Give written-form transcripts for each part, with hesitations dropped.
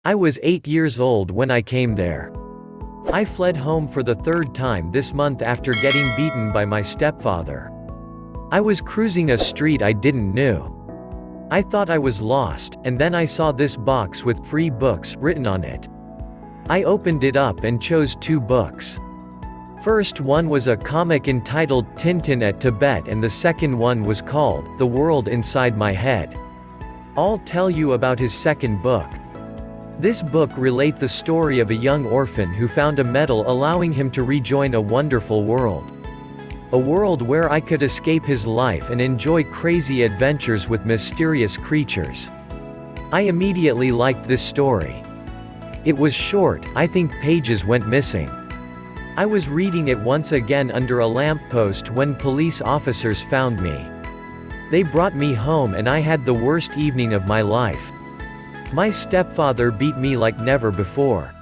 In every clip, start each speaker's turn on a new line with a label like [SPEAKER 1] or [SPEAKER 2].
[SPEAKER 1] I was 8 years old when I came there. I fled home for the third time this month after getting beaten by my stepfather. I was cruising a street I didn't know. I thought I was lost, and then I saw this box with free books written on it. I opened it up and chose 2 books. First one was a comic entitled Tintin at Tibet, and the second one was called The World Inside My Head. I'll tell you about his second book. This book relates the story of a young orphan who found a medal allowing him to rejoin a wonderful world. A world where I could escape his life and enjoy crazy adventures with mysterious creatures. I immediately liked this story. It was short, I think pages went missing. I was reading it once again under a lamppost when police officers found me. They brought me home and I had the worst evening of my life. My stepfather beat me like never before.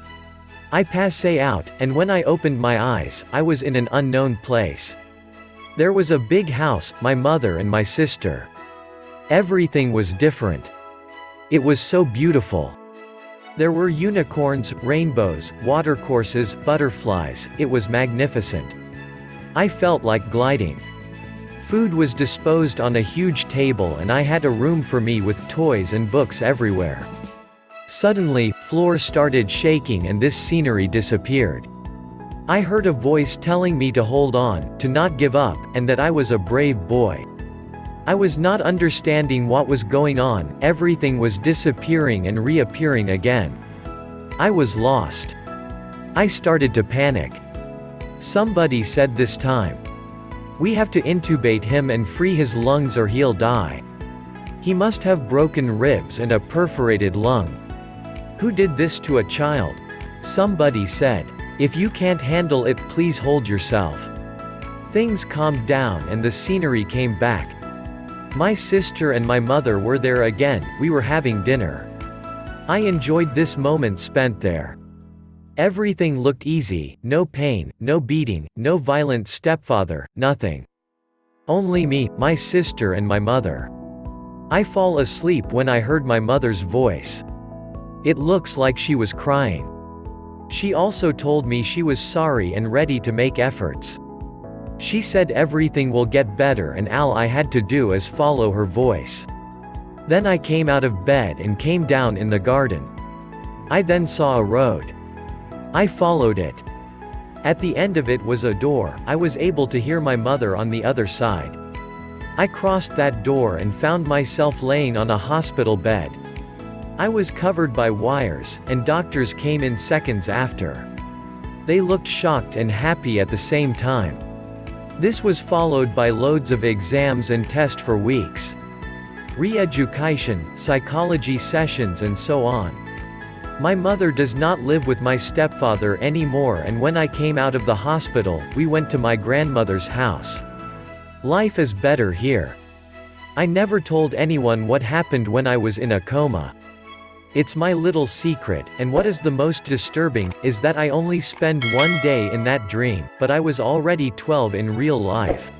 [SPEAKER 1] I passed out, and when I opened my eyes, I was in an unknown place. There was a big house, my mother and my sister. Everything was different. It was so beautiful. There were unicorns, rainbows, watercourses, butterflies. It was magnificent. I felt like gliding. Food was disposed on a huge table and I had a room for me with toys and books everywhere. Suddenly, floor started shaking and this scenery disappeared. I heard a voice telling me to hold on, to not give up, and that I was a brave boy. I was not understanding what was going on, everything was disappearing and reappearing again. I was lost. I started to panic. Somebody said this time, "We have to intubate him and free his lungs or he'll die. He must have broken ribs and a perforated lung." Who did this to a child? Somebody said, "If you can't handle it, please hold yourself." Things calmed down and the scenery came back. My sister and my mother were there again, we were having dinner. I enjoyed this moment spent there. Everything looked easy, no pain, no beating, no violent stepfather, nothing. Only me, my sister and my mother. I fall asleep when I heard my mother's voice. It looks like she was crying. She also told me she was sorry and ready to make efforts. She said everything will get better and all I had to do is follow her voice. Then I came out of bed and came down in the garden. I then saw a road. I followed it. At the end of it was a door. I was able to hear my mother on the other side. I crossed that door and found myself laying on a hospital bed. I was covered by wires, and doctors came in seconds after. They looked shocked and happy at the same time. This was followed by loads of exams and tests for weeks. Re-education, psychology sessions and so on. My mother does not live with my stepfather anymore, and when I came out of the hospital, we went to my grandmother's house. Life is better here. I never told anyone what happened when I was in a coma. It's my little secret, and what is the most disturbing, is that I only spend one day in that dream, but I was already 12 in real life.